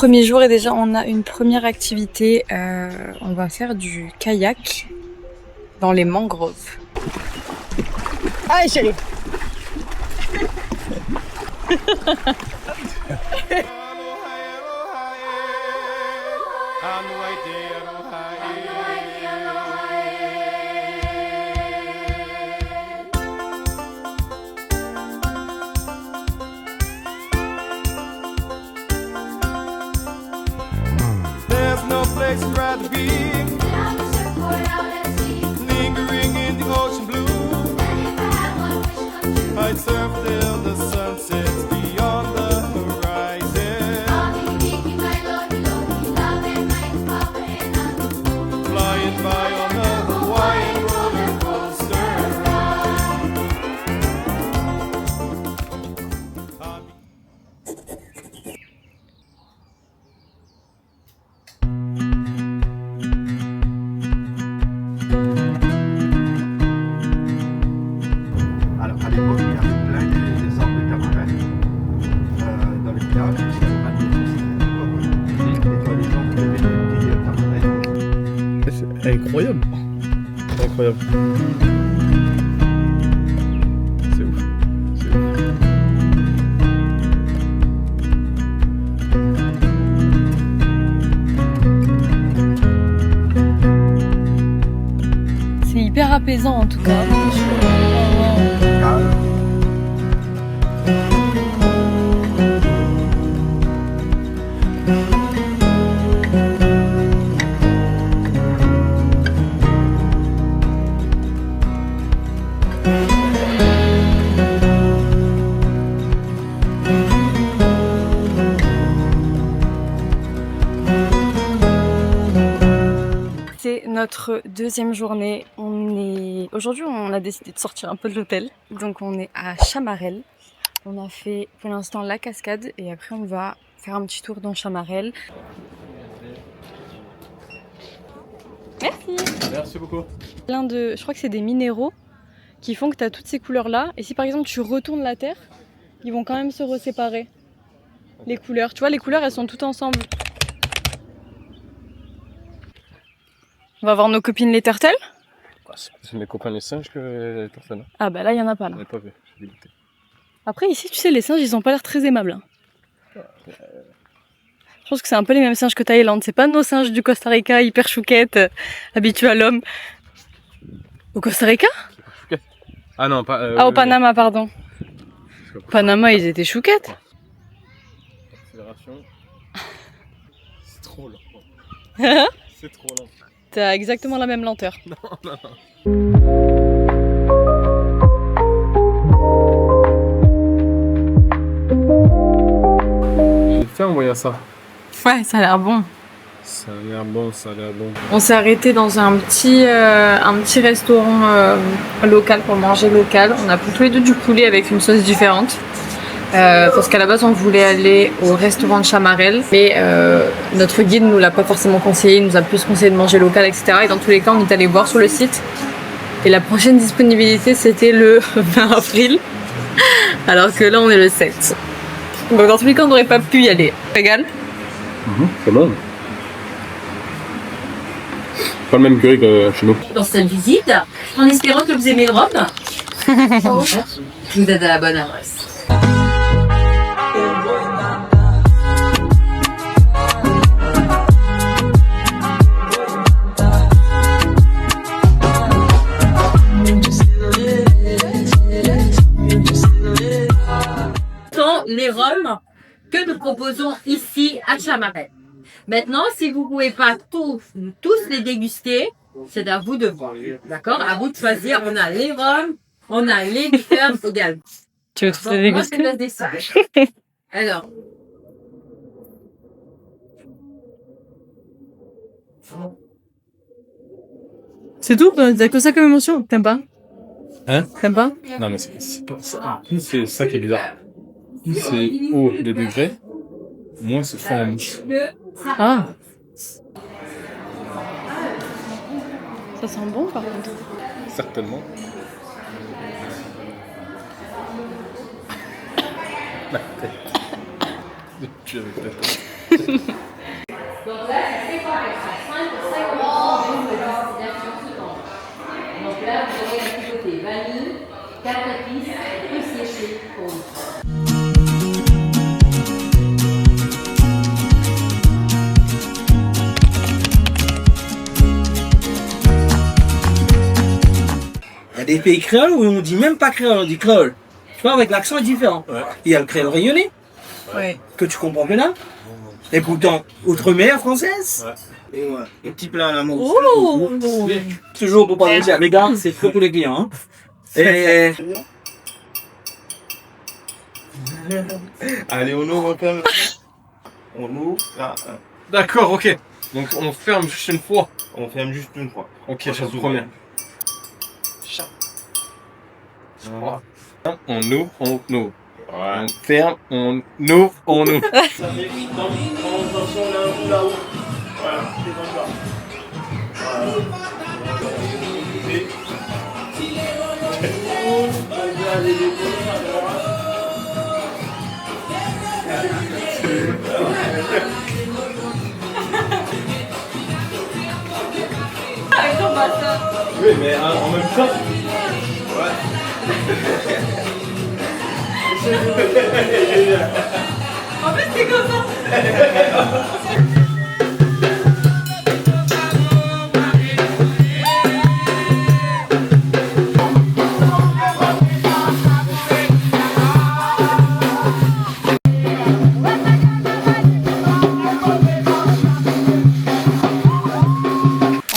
premier jour et déjà on a une première activité. On va faire du kayak dans les mangroves. Allez chérie. There's no place I'd rather be. Lingering in the ocean blue. I'd surf till the sun sets beyond the horizon. Flying by on a Hawaiian roller coaster ride. Alors à l'époque, il y avait plein des arbres de camarades dans le village, c'était le rat de et toi, les gens qui avaient des petits camarades. C'est incroyable. Incroyable. C'est ouf. C'est ouf. C'est hyper apaisant en tout cas. C'est notre deuxième journée. Aujourd'hui, on a décidé de sortir un peu de l'hôtel. Donc on est à Chamarel. On a fait pour l'instant la cascade et après on va faire un petit tour dans Chamarel. Merci. Merci beaucoup. Je crois que c'est des minéraux qui font que tu as toutes ces couleurs là. Et si par exemple tu retournes la terre, ils vont quand même se reséparer. Les couleurs, tu vois, les couleurs elles sont toutes ensemble. On va voir nos copines les turtles. C'est mes copains les singes que les personnes. Ah bah là il y en a pas là. On n'a pas vu, je suis dégoûté. Après ici tu sais les singes ils ont pas l'air très aimables. Hein. Je pense que c'est un peu les mêmes singes que Thaïlande. C'est pas nos singes du Costa Rica hyper chouquettes, habitués à l'homme. Au Costa Rica? Ah non, pas. Au Panama pardon. Au Panama ils étaient chouquettes. Accélération. C'est trop lent. C'est trop lent. T'as exactement la même lenteur. Non. J'ai fait en voyant ça. Ouais, ça a l'air bon. Ça a l'air bon, ça a l'air bon. On s'est arrêté dans un petit restaurant local pour manger local. On a pris tous les deux du poulet avec une sauce différente. Parce qu'à la base on voulait aller au restaurant de Chamarel, mais notre guide nous l'a pas forcément conseillé, il nous a plus conseillé de manger local, etc. Et dans tous les cas on est allé voir sur le site. Et la prochaine disponibilité c'était le 20 avril, alors que là on est le 7. Donc dans tous les cas on n'aurait pas pu y aller. Régal. C'est bon. Pas le même curry que chez nous. Dans cette visite, en espérant que vous aimez Rome. Vous êtes à la bonne adresse. Sont les rhums que nous proposons ici à Chamarel. Maintenant, si vous ne pouvez pas tous les déguster, c'est à vous de voir. D'accord? À vous de choisir. On a les rhums, on a les liqueurs également. Tu veux tous les Moi, je déguster? laisse des sages. Alors. C'est tout? T'as que ça comme émotion? T'aimes pas? Hein? T'aimes pas? Non, mais c'est pas ça. C'est ça qui est bizarre. Plus c'est haut les degrés, moins c'est fort en bouche. Ah. Ça sent bon par contre. Certainement. La tête. Tu avais peut-être. Donc là, c'est 55% de distillation soutenante. Donc là, vous aurez un petit côté vanille, 4 épices, plus séché pour vous. Il y a des pays créoles où on dit même pas créole, on dit créole. Tu vois, avec l'accent est différent. Ouais. Il y a le créole rayonné, Ouais. que tu comprends que là. Et pourtant, outre-mer française. Ouais. Et ouais, les petits plats à la mousse. Oh. Toujours pour pas dire, les gars, c'est pour tous les clients. Hein. Et Allez, on ouvre quand même. On ouvre, là, D'accord, ok. Donc on ferme juste une fois. on ferme juste une fois. Ok, On c'est la s'ouvre. première. Voilà. On ouvre, on ouvre. On ferme, on ouvre, on ouvre. ça mérite attention là-haut. Voilà, c'est comme ça. Oui, mais en même temps.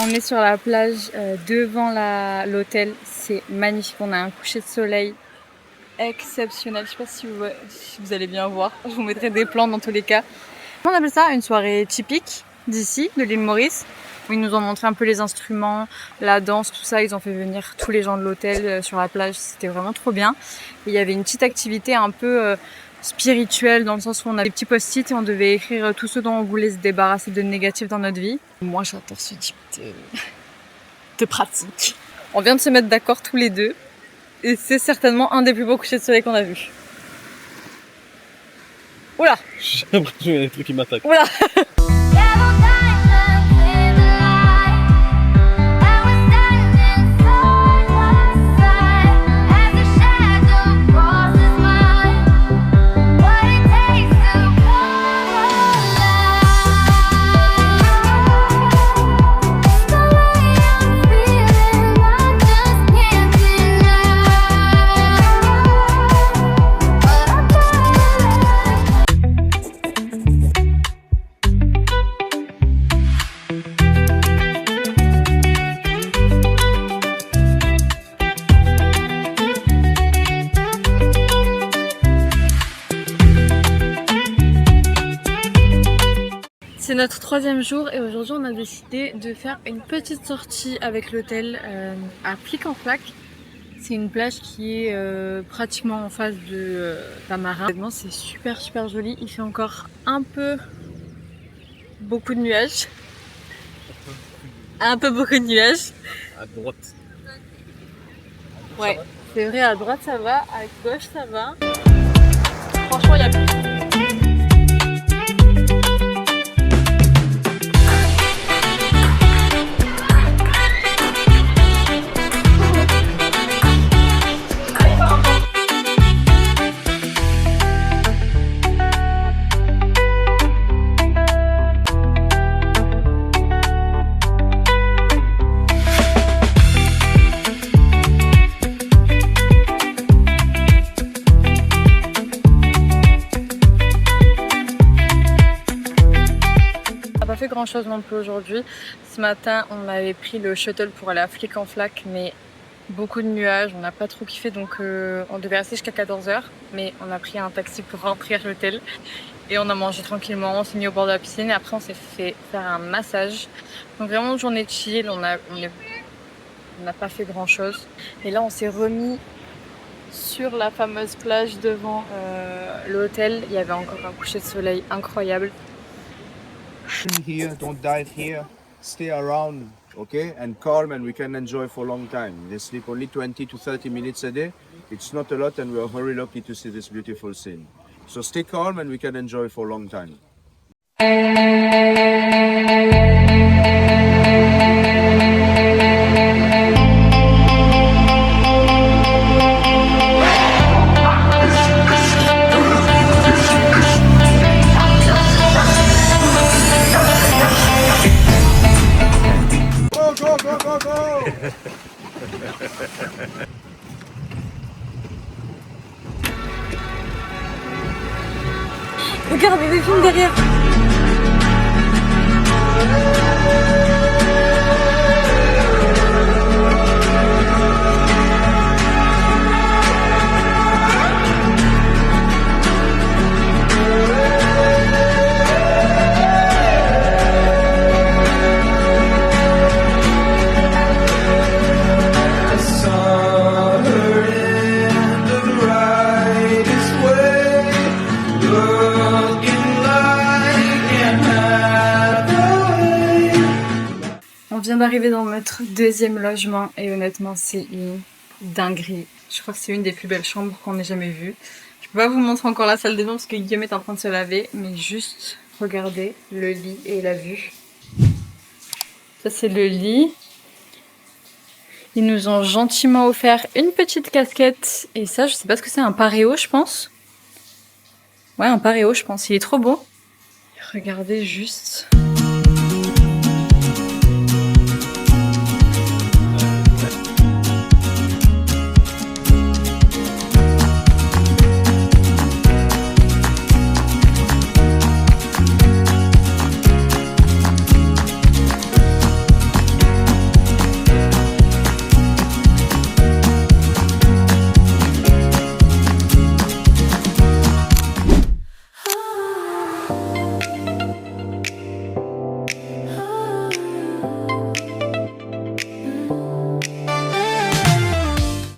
On est sur la plage devant l'hôtel, c'est magnifique, on a un coucher de soleil exceptionnel, je sais pas si vous allez bien voir, je vous mettrai des plans dans tous les cas. On appelle ça une soirée typique d'ici, de l'île Maurice, où ils nous ont montré un peu les instruments, la danse, tout ça, ils ont fait venir tous les gens de l'hôtel sur la plage, c'était vraiment trop bien. Et il y avait une petite activité un peu spirituelle dans le sens où on avait des petits post-it et on devait écrire tout ce dont on voulait se débarrasser de négatif dans notre vie. Moi j'adore ce type de pratique. On vient de se mettre d'accord tous les deux et c'est certainement un des plus beaux couchers de soleil qu'on a vu. Oula, J'ai l'impression qu'il y a des trucs qui m'attaquent. oula. Yellow diamonds in the light, and we're standing side by side as the shadow crosses mine. What it takes to come alive. The way I'm feeling, I just can't deny. But I'm gonna let C'est notre troisième jour et aujourd'hui on a décidé de faire une petite sortie avec l'hôtel à Flic-en-Flac. C'est une plage qui est pratiquement en face de Tamarin. Honnêtement, c'est super super joli. Il fait encore un peu beaucoup de nuages. Un peu beaucoup de nuages. À droite. Ouais, c'est vrai, à droite ça va, à gauche ça va. Franchement, il y a plus. Fait grand chose non plus aujourd'hui. Ce matin on avait pris le shuttle pour aller à Flic-en-Flac mais beaucoup de nuages, on n'a pas trop kiffé donc on devait rester jusqu'à 14h mais on a pris un taxi pour rentrer à l'hôtel et on a mangé tranquillement, on s'est mis au bord de la piscine et après on s'est fait faire un massage. Donc vraiment une journée de chill, on n'a pas fait grand chose et là on s'est remis sur la fameuse plage devant l'hôtel. Il y avait encore un coucher de soleil incroyable. Here, don't dive here. Stay around, okay, and calm, and we can enjoy for a long time. They sleep only 20 to 30 minutes a day. It's not a lot, and we are very lucky to see this beautiful scene. So stay calm, and we can enjoy for a long time. Go, go, go, go, go! Regardez les films derrière. On vient d'arriver dans notre deuxième logement et honnêtement c'est une dinguerie. Je crois que c'est une des plus belles chambres qu'on ait jamais vues. Je peux pas vous montrer encore la salle de bain parce que Guillaume est en train de se laver, mais juste regardez le lit et la vue. Ça c'est le lit. Ils nous ont gentiment offert une petite casquette et ça je sais pas ce que c'est, un paréo je pense. Ouais, un paréo je pense, il est trop beau. Regardez juste.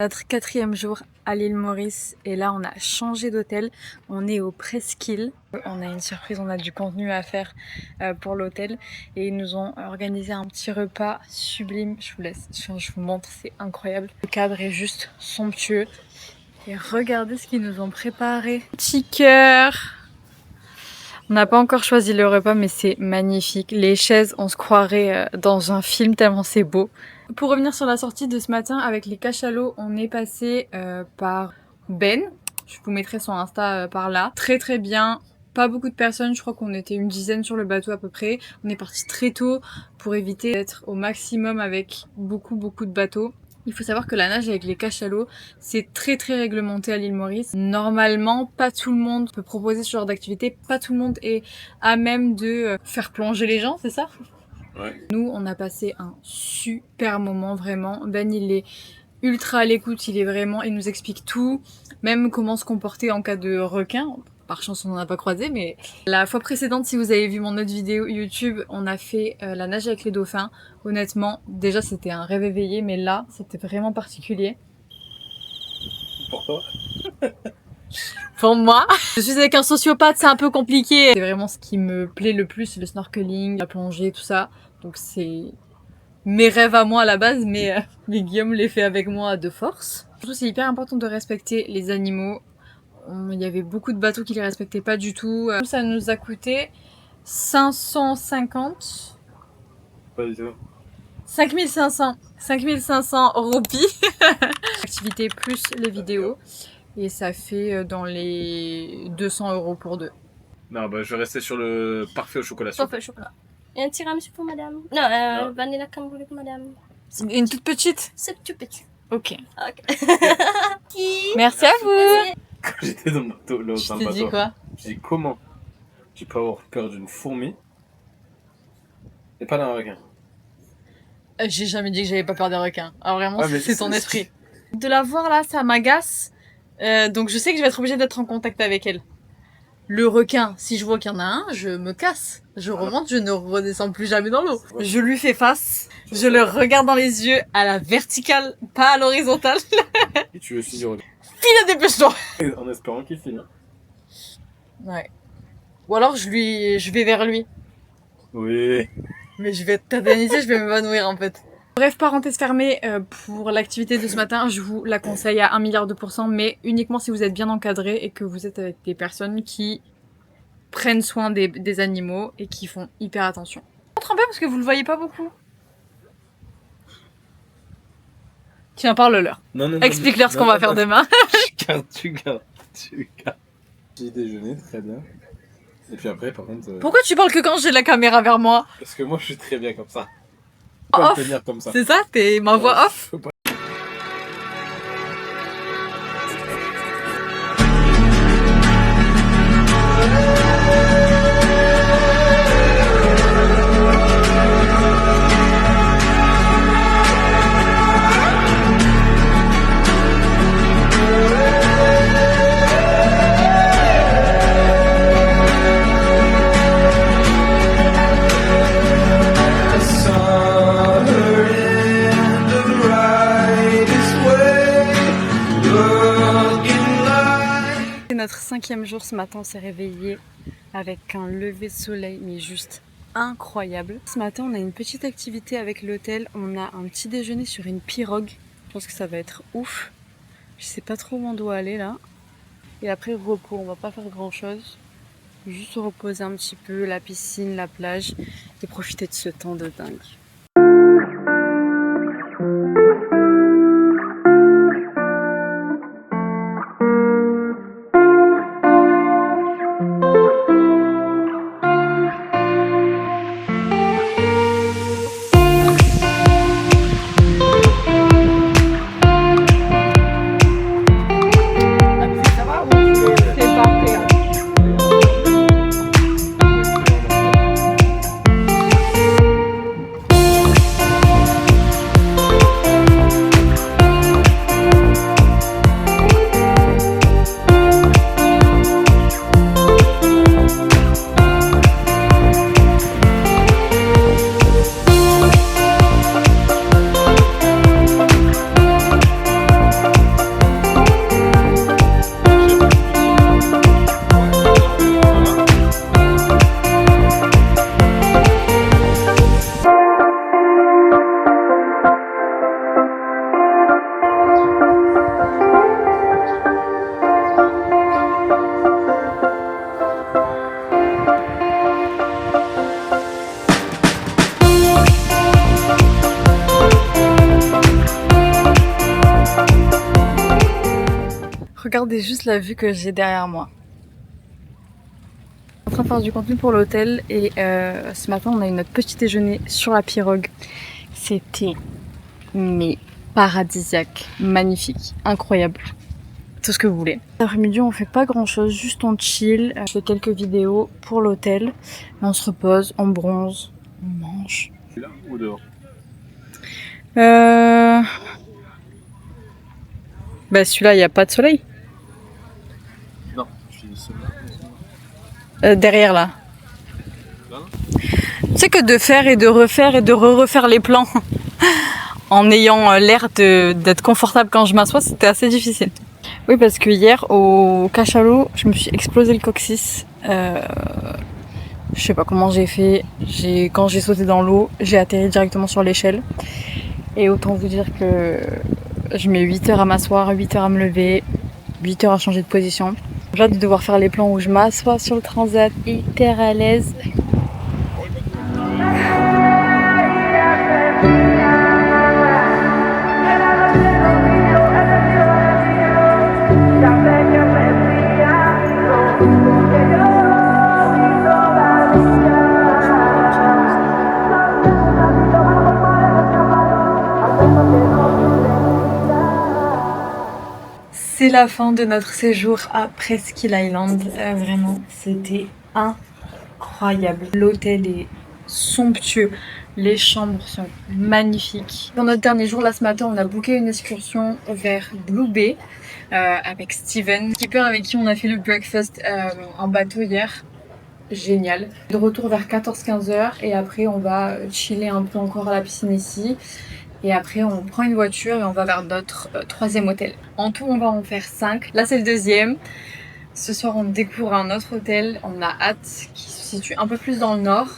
Notre quatrième jour à l'île Maurice et là on a changé d'hôtel, on est au Presqu'île. On a une surprise, on a du contenu à faire pour l'hôtel et ils nous ont organisé un petit repas sublime. Je vous montre, c'est incroyable. Le cadre est juste somptueux et regardez ce qu'ils nous ont préparé. Petit cœur. On n'a pas encore choisi le repas mais c'est magnifique. Les chaises, on se croirait dans un film tellement c'est beau. Pour revenir sur la sortie de ce matin avec les cachalots, on est passé par Ben. Je vous mettrai son Insta par là. Très très bien. Pas beaucoup de personnes, je crois qu'on était une dizaine sur le bateau à peu près. On est parti très tôt pour éviter d'être au maximum avec beaucoup de bateaux. Il faut savoir que la nage avec les cachalots, c'est très réglementé à l'île Maurice. Normalement, pas tout le monde peut proposer ce genre d'activité. Pas tout le monde est à même de faire plonger les gens, c'est ça ? Ouais. Nous, on a passé un super moment, vraiment. Ben, il est ultra à l'écoute, il nous explique tout, même comment se comporter en cas de requin. Par chance, on n'en a pas croisé, mais la fois précédente, si vous avez vu mon autre vidéo YouTube, on a fait la nage avec les dauphins. Honnêtement, déjà, c'était un rêve éveillé, mais là, c'était vraiment particulier. Pour toi? Pour moi, je suis avec un sociopathe, c'est un peu compliqué. C'est vraiment ce qui me plaît le plus, le snorkeling, la plongée, tout ça. Donc c'est mes rêves à moi à la base, mais Guillaume les fait avec moi de force. Surtout, c'est hyper important de respecter les animaux. Il y avait beaucoup de bateaux qui les respectaient pas du tout. Ça nous a coûté 550. Pas du tout. 5500 roupies. Activité plus les vidéos. Et ça fait dans les 200 € pour deux. Non, bah je vais rester sur le parfait au chocolat. Parfait au chocolat. Et un tiramisu pour madame. Non, vanilla crème pour madame. Une toute petite? C'est tout petit. Ok. Ok. Merci à vous. Quand j'étais dans le bateau, là, Je dans t'ai le dit bateau, quoi? je dis comment tu peux avoir peur d'une fourmi et pas d'un requin? J'ai jamais dit que j'avais pas peur des requins. Alors vraiment, Ouais, mais c'est ton c'est- esprit. De la voir là, ça m'agace. Donc je sais que je vais être obligée d'être en contact avec elle. Le requin, si je vois qu'il y en a un, je me casse. Je remonte, je ne redescends plus jamais dans l'eau. Je lui fais face, je le regarde dans les yeux à la verticale, pas à l'horizontale. Et tu veux aussi du requin. File, dépêche-toi. En espérant qu'il file. Ouais. Ou alors je vais vers lui. Oui. Mais je vais être tétanisée, je vais m'évanouir en fait. Bref, parenthèse fermée, pour l'activité de ce matin, je vous la conseille à 1 milliard %, mais uniquement si vous êtes bien encadré et que vous êtes avec des personnes qui prennent soin des animaux et qui font hyper attention. Montre un peu parce que vous le voyez pas beaucoup. Tiens, parle-leur. Non, Explique-leur ce qu'on va faire demain. Tu gardes. J'ai déjeuné, très bien. Et puis après, par contre... Pourquoi tu parles que quand j'ai la caméra vers moi? Parce que moi, je suis très bien comme ça. Off. Tenir comme ça. C'est ça? T'es ma voix off? Faut pas- C'est notre 5e jour. Ce matin, on s'est réveillé avec un lever de soleil, mais juste incroyable. Ce matin, on a une petite activité avec l'hôtel. On a un petit déjeuner sur une pirogue. Je pense que ça va être ouf. Je sais pas trop où on doit aller là. Et après, repos. On va pas faire grand chose. Juste se reposer un petit peu, la piscine, la plage et profiter de ce temps de dingue. Regardez juste la vue que j'ai derrière moi. On est en train de faire du contenu pour l'hôtel et ce matin on a eu notre petit déjeuner sur la pirogue. C'était mais paradisiaque, magnifique, incroyable. Tout ce que vous voulez. L'après-midi on fait pas grand chose, juste on chill. Je fais quelques vidéos pour l'hôtel. On se repose, on bronze, on mange. Là ou dehors? Bah celui-là il n'y a pas de soleil. Non, je suis seul. Derrière là. Tu sais que de faire et de refaire et de refaire les plans en ayant l'air d'être confortable quand je m'assois, c'était assez difficile. Oui, parce que hier au cachalot, je me suis explosé le coccyx. Je sais pas comment j'ai fait. Quand j'ai sauté dans l'eau, j'ai atterri directement sur l'échelle. Et autant vous dire que je mets 8 heures à m'asseoir, 8 heures à me lever, 8 heures à changer de position. J'ai hâte de devoir faire les plans où je m'assois sur le transat, hyper à l'aise. C'est la fin de notre séjour à Presqu'île Island. Vraiment, c'était incroyable. L'hôtel est somptueux. Les chambres sont magnifiques. Dans notre dernier jour, là ce matin, on a booké une excursion vers Blue Bay avec Steven, skipper avec qui on a fait le breakfast en bateau hier. Génial. De retour vers 14-15 heures et après on va chiller un peu encore à la piscine ici. Et après on prend une voiture et on va vers notre 3e hôtel. En tout on va en faire 5. Là c'est le 2e. Ce soir on découvre un autre hôtel. On a hâte, qui se situe un peu plus dans le nord.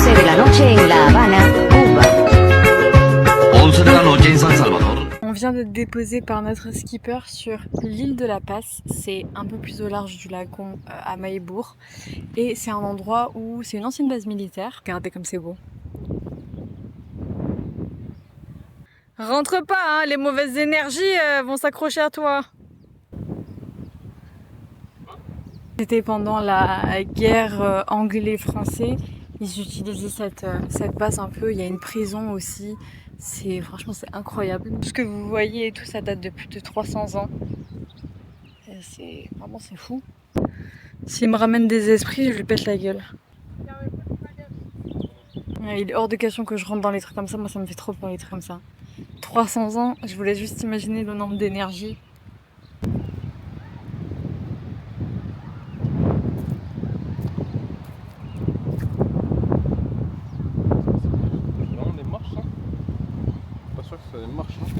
De la noche en la d'être déposé par notre skipper sur l'île de la Passe. C'est un peu plus au large du lagon à Mahébourg. Et c'est un endroit où c'est une ancienne base militaire. Regardez comme c'est beau. Rentre pas, hein, les mauvaises énergies vont s'accrocher à toi. C'était pendant la guerre anglais-français. Ils utilisaient cette base un peu. Il y a une prison aussi. Franchement, c'est incroyable. Tout ce que vous voyez et tout, ça date de plus de 300 ans. Vraiment, c'est fou. S'il me ramène des esprits, je lui pète la gueule. Il est hors de question que je rentre dans les trucs comme ça. Moi, ça me fait trop peur les trucs comme ça. 300 ans, je voulais juste imaginer le nombre d'énergie.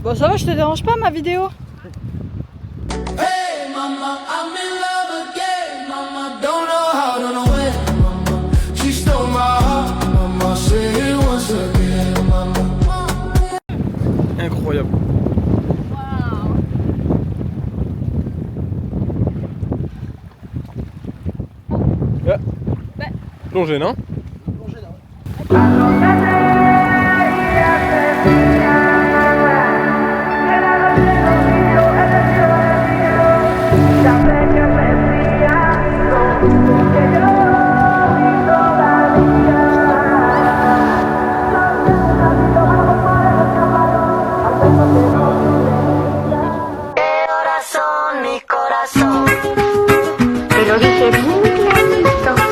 Bon, ça va, je te dérange pas ma vidéo? Hey mama, I'm in love again. Mama, don't know how, don't know when. Mama, she stole my heart. Mama, say it once again. Mama. Incroyable. Plongée, non?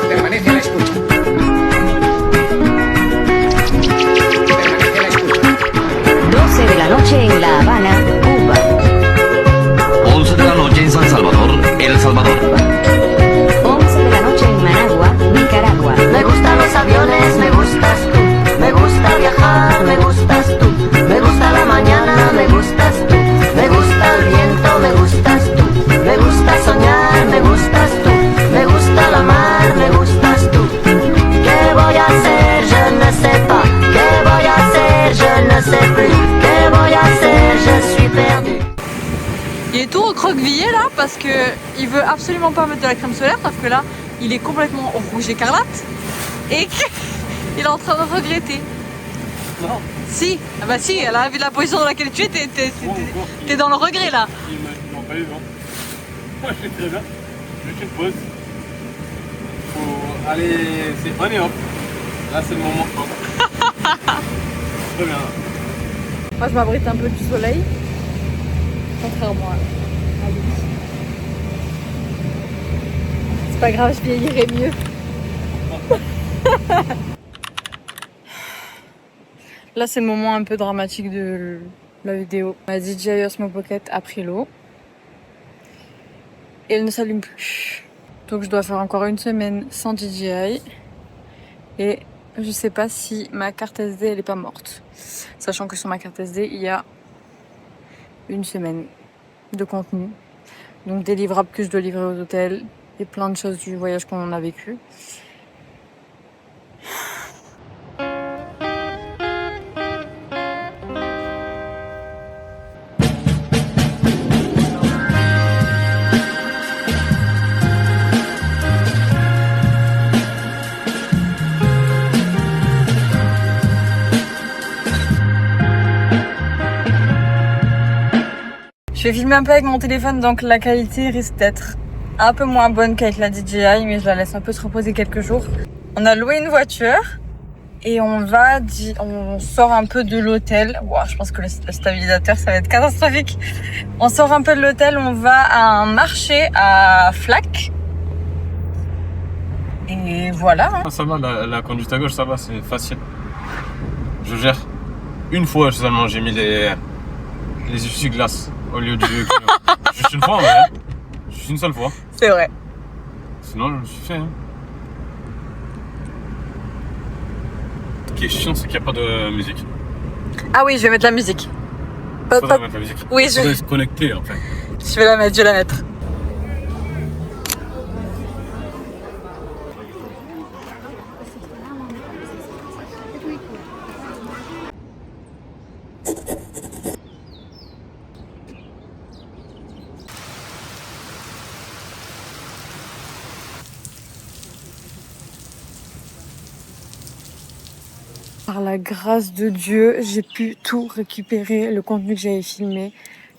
Permanece a la escucha. 12 de la noche en La Habana, Cuba. 11 de la noche en San Salvador, El Salvador. 11 de la noche en Managua, Nicaragua. Me gustan los aviones, me gustas tú. Me gusta viajar, me gustas tú. Me gusta la mañana, me gustas tú. Me gusta el viento, me gustas tú. Me gusta soñar, me gustas tú. Me gusta la mar, me gustas tú. ¿Qué voy a hacer? Je ne sais pas. ¿Qué voy a hacer? Je ne sais plus. ¿Qué voy a hacer? Je suis perdu. Il est tout recroquevillé là parce que il veut absolument pas mettre de la crème solaire, sauf que là il est complètement rouge écarlate et qu'il est en train de regretter. Non. Si, ah bah si, à la vue de la position dans laquelle tu es, t'es dans le regret là. Ils m'ont pas eu, non? Moi je suis très bien. Juste une pause. Faut aller, c'est on et hop. Là c'est le moment. Très bien. Moi je m'abrite un peu du soleil, contrairement à lui. C'est pas grave, je vieillirai mieux. Là c'est le moment un peu dramatique de la vidéo. Ma DJI Osmo Pocket a pris l'eau et elle ne s'allume plus. Donc je dois faire encore une semaine sans DJI et je sais pas si ma carte SD elle est pas morte. Sachant que sur ma carte SD il y a une semaine de contenu. Donc des livrables que je dois livrer aux hôtels et plein de choses du voyage qu'on a vécu. Je vais filmer un peu avec mon téléphone, donc la qualité risque d'être un peu moins bonne qu'avec la DJI, mais je la laisse un peu se reposer quelques jours. On a loué une voiture et on sort un peu de l'hôtel. Wow, je pense que le stabilisateur ça va être catastrophique. On sort un peu de l'hôtel, on va à un marché à Flac. Et voilà. Hein. Ça va, la conduite à gauche, ça va, c'est facile. Je gère. Une fois seulement, j'ai mis les essuie-glaces au lieu du... Juste une fois, ouais. Juste une seule fois. C'est vrai. Sinon, je me suis fait. Hein. Ce qui est chiant, c'est qu'il n'y a pas de musique. Ah oui, je vais mettre la musique. Faudrait mettre la musique. Oui, Faudrait se connecter, en fait. Je vais la mettre. par la grâce de Dieu, j'ai pu tout récupérer, le contenu que j'avais filmé.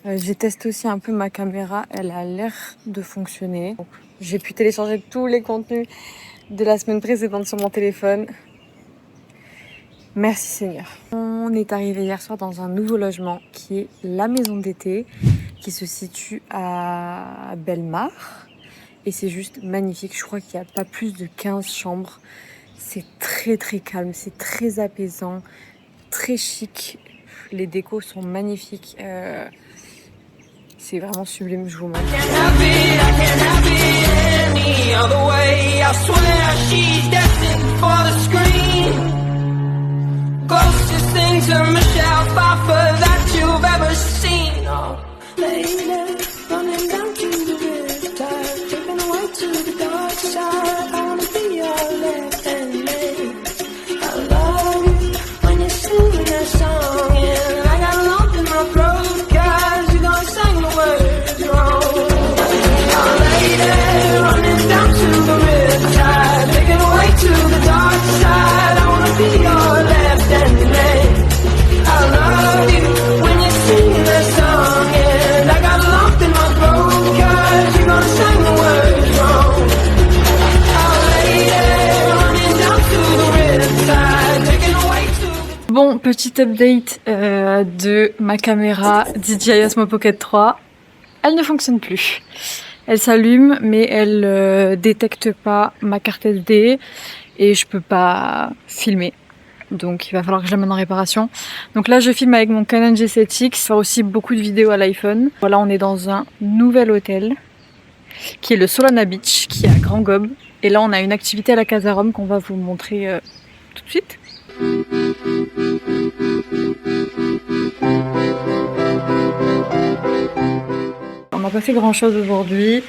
J'ai testé aussi un peu ma caméra, elle a l'air de fonctionner. Donc, j'ai pu télécharger tous les contenus de la semaine précédente sur mon téléphone. Merci Seigneur. On est arrivé hier soir dans un nouveau logement qui est la maison d'été, qui se situe à Bellemare. Et c'est juste magnifique, je crois qu'il n'y a pas plus de 15 chambres. C'est très très calme, c'est très apaisant, très chic. Les décos sont magnifiques. C'est vraiment sublime, je vous montre. Bon, petit update de ma caméra DJI Osmo Pocket 3. Elle ne fonctionne plus. Elle s'allume, mais elle détecte pas ma carte SD et je peux pas filmer. Donc il va falloir que je l'amène en réparation. Donc là je filme avec mon Canon G7X, je fais aussi beaucoup de vidéos à l'iPhone. Voilà, on est dans un nouvel hôtel qui est le Solana Beach, qui est à Grand Gob. Et là on a une activité à la Casa Rome qu'on va vous montrer tout de suite. On n'a pas fait grand chose aujourd'hui,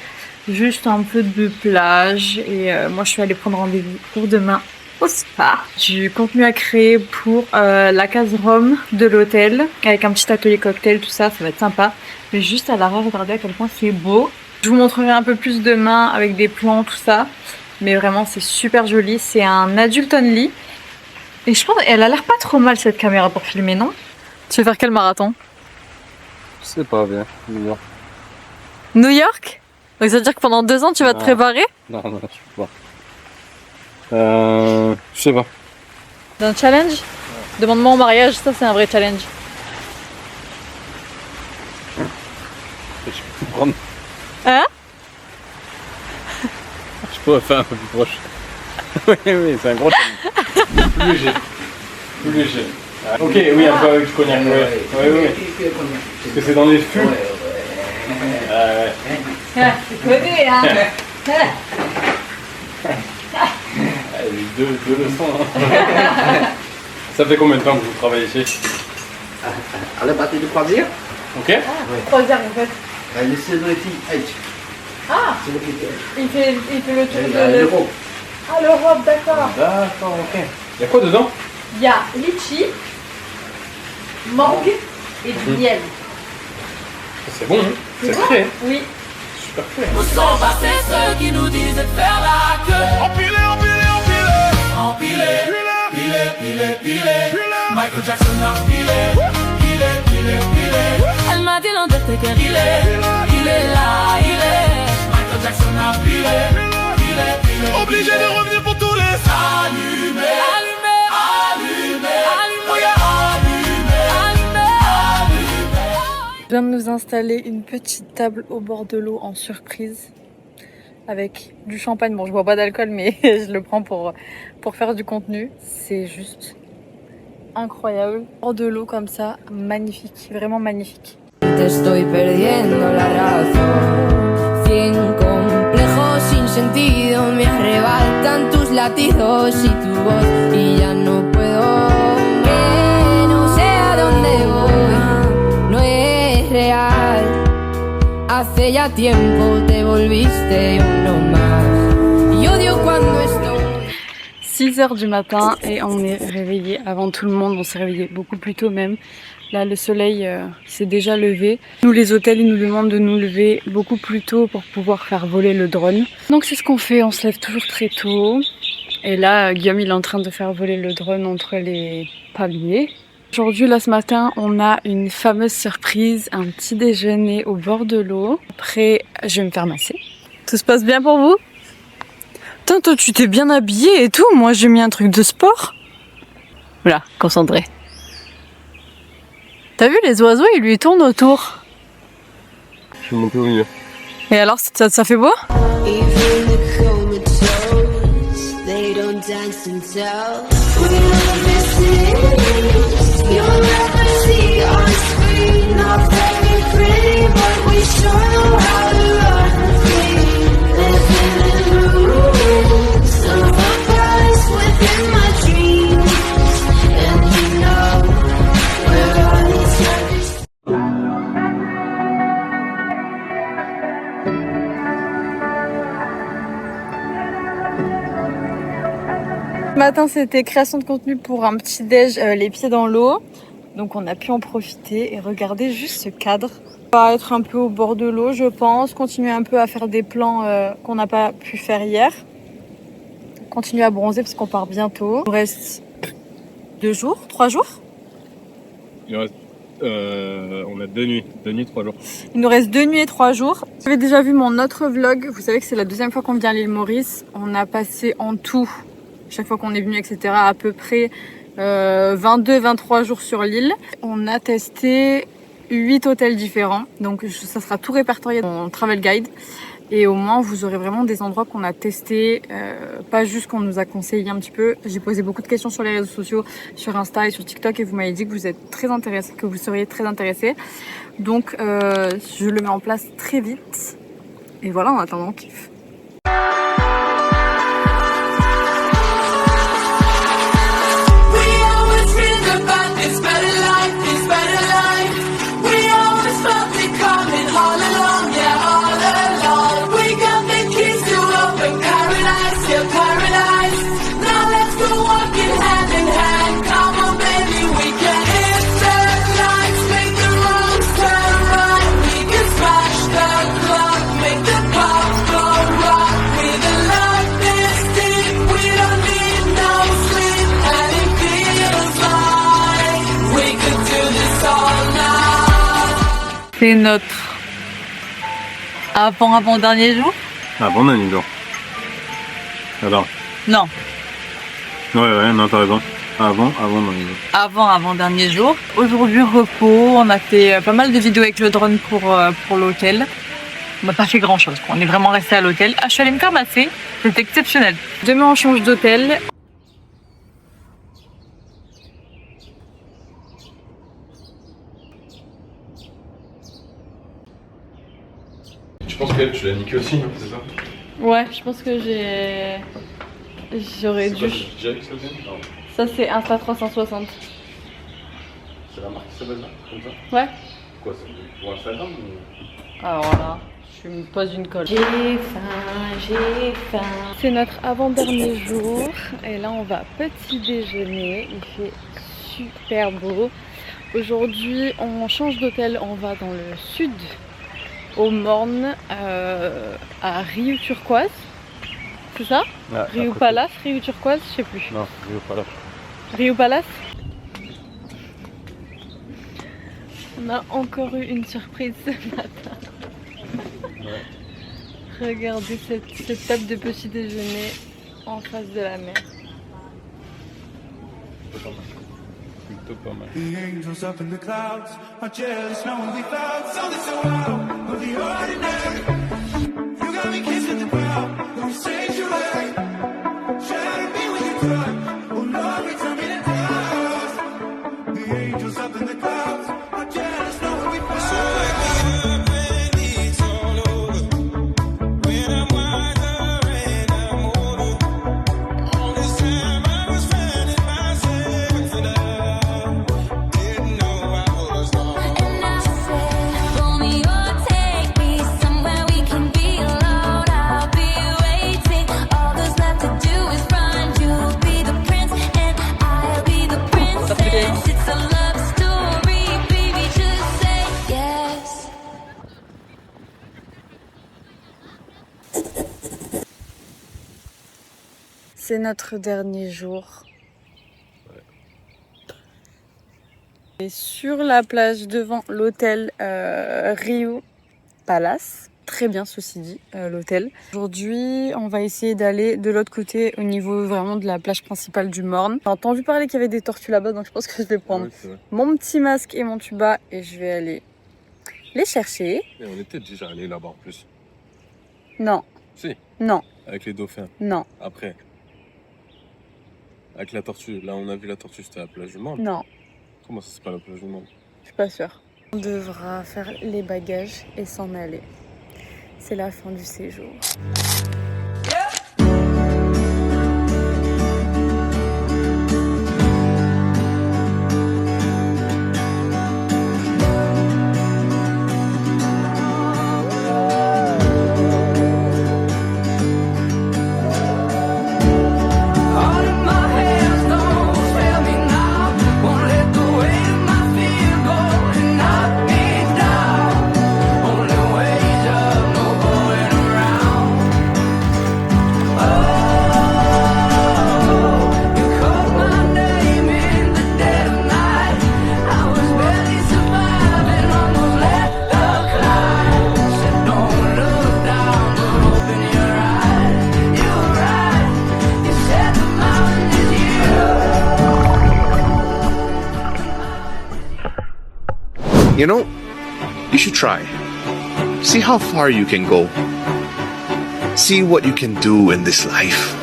juste un peu de plage et moi je suis allée prendre rendez-vous pour demain au spa. J'ai du contenu à créer pour la case Rome de l'hôtel avec un petit atelier cocktail, tout ça, ça va être sympa. Mais juste à l'arrière, regardez à quel point c'est beau. Je vous montrerai un peu plus demain avec des plans, tout ça. Mais vraiment c'est super joli, c'est un adulte only. Et je pense qu'elle a l'air pas trop mal cette caméra pour filmer, non? Tu veux faire quel marathon? Je sais pas bien, New York. New York? Donc ça veut dire que pendant 2 ans tu vas te préparer? Non, je sais pas. Je sais pas. C'est un challenge? Demande-moi en mariage, ça c'est un vrai challenge. Je peux prendre. Hein? Je pourrais faire un peu plus proche. Oui, c'est un gros challenge. Plus léger. Plus léger. Ok, oui, un peu avec du cognac. Oui. Parce que c'est dans les fûts. Tu connais, hein? Deux leçons. Hein. Ça fait combien de temps que vous travaillez ici? À la partie de croisière. Ok. Croisière en fait. Le Celebrity Edge. Ah! Celebrity Edge. Il fait le tour de l'Europe. Ah, l'Europe, d'accord. D'accord, ok. Il y a quoi dedans? Il y a litchi, mangue et du miel. C'est bon, hein? C'est bon? frais. Oui. Super frais. Où sont passés ceux qui nous disent de faire la queue? Empilé. Michael Jackson a pilé. Elle m'a dit l'Undertaker, il est là. Michael Jackson a pilé. Obligé de revenir pour tous les allumer. Je viens de nous installer une petite table au bord de l'eau en surprise avec du champagne. Bon, je bois pas d'alcool, mais je le prends pour faire du contenu. C'est juste incroyable. Bord de l'eau comme ça, magnifique, vraiment magnifique. Te estoy perdiendo la razón. 100 complejos sin sentido me arrebatan tus latidos y tu voz y ya no puedo. Que no sé a dónde voy, no es real. Hace ya tiempo te volviste uno más. Y odio cuando estoy. 6h du matin et on est réveillé avant tout le monde. On s'est réveillé beaucoup plus tôt même. Là, le soleil s'est déjà levé. Nous, les hôtels, ils nous demandent de nous lever beaucoup plus tôt pour pouvoir faire voler le drone. Donc c'est ce qu'on fait, on se lève toujours très tôt. Et là, Guillaume, il est en train de faire voler le drone entre les palmiers. Aujourd'hui, là, ce matin, on a une fameuse surprise, un petit déjeuner au bord de l'eau. Après, je vais me faire masser. Tout se passe bien pour vous? Putain, toi, tu t'es bien habillé et tout. Moi, j'ai mis un truc de sport. Voilà, concentré. T'as vu, les oiseaux, ils lui tournent autour. Je suis monté au milieu. Et alors, ça fait beau? They don't dance and tell. We love this is. You'll never see on screen. Not very pretty, but we sure know how to run free. Living in rooms of a palace within my dreams. And you know we're on each other's. Ce matin, c'était création de contenu pour un petit déj, les pieds dans l'eau. Donc on a pu en profiter et regarder juste ce cadre. On va être un peu au bord de l'eau, je pense. Continuer un peu à faire des plans qu'on n'a pas pu faire hier. Continuer à bronzer parce qu'on part bientôt. Il nous reste 2 jours, 3 jours. Il reste, on a 2 nuits, 3 jours. Il nous reste 2 nuits et 3 jours. Vous avez déjà vu mon autre vlog. Vous savez que c'est la 2e fois qu'on vient à l'île Maurice. On a passé en tout, chaque fois qu'on est venu, etc., à peu près 22-23 jours sur l'île. On a testé 8 hôtels différents. Donc ça sera tout répertorié dans mon travel guide. Et au moins, vous aurez vraiment des endroits qu'on a testés, pas juste qu'on nous a conseillé un petit peu. J'ai posé beaucoup de questions sur les réseaux sociaux, sur Insta et sur TikTok, et vous m'avez dit que vous êtes très intéressés, que vous seriez très intéressés. Donc, je le mets en place très vite. Et voilà, en attendant, on kiffe. C'est notre avant-dernier jour. Avant-dernier jour. Attends. Non. Ouais, non, t'as raison. Avant-dernier jour. Avant-dernier jour. Aujourd'hui, repos. On a fait pas mal de vidéos avec le drone pour l'hôtel. On n'a pas fait grand-chose, quoi. On est vraiment resté à l'hôtel. Ah, je suis allée me faire masser. C'était exceptionnel. Demain, on change d'hôtel. Je pense que tu l'as niqué aussi, non, c'est ça? Ouais, je pense que j'aurais dû. Ça, c'est Insta 360. C'est la marque qui s'appelle là, comme ça? Ouais. Quoi, c'est pour Instagram ou... Alors voilà, je me pose une colle. J'ai faim. C'est notre avant-dernier jour. Et là, on va petit déjeuner. Il fait super beau. Aujourd'hui, on change d'hôtel. On va dans le sud, au Morne, à Riu Turquoise. C'est ça? Ouais, Riu Palace, Riu Turquoise, je sais plus. Non, Riu Palace. Riu Palace. On a encore eu une surprise ce matin. Ouais. Regardez cette table de petit déjeuner en face de la mer. Plutôt pas mal. The angels up in the clouds are jealous knowing we found something so out of the ordinary. You got me kissing the ground, you sanctuary. Shatter me with your touch, oh Lord, return me to dust. The angels up in the clouds are jealous knowing we found. So when it's all over, when I'm wiser and I'm older, all this time I was finding myself and I didn't know I was gone. And I said, Romeo, take me C'est notre dernier jour. Et sur la plage devant l'hôtel Rio Palace. Très bien, ceci dit, l'hôtel. Aujourd'hui, on va essayer d'aller de l'autre côté au niveau vraiment de la plage principale du Morne. J'ai entendu parler qu'il y avait des tortues là-bas, donc je pense que je vais prendre mon petit masque et mon tuba et je vais aller les chercher. Et on était déjà allé là-bas en plus. Non. Si. Non. Avec les dauphins. Non. Après. Avec la tortue. Là, on a vu la tortue, c'était à la plage du Morne. Non. Comment ça, c'est pas la plage du Morne? Je suis pas sûre. On devra faire les bagages et s'en aller. C'est la fin du séjour. You know, you should try. See how far you can go. See what you can do in this life.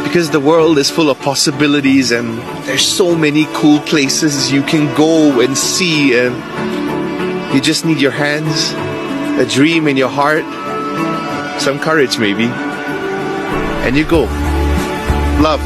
Because the world is full of possibilities and there's so many cool places you can go and see, and you just need your hands, a dream in your heart, some courage maybe, and you go. Love.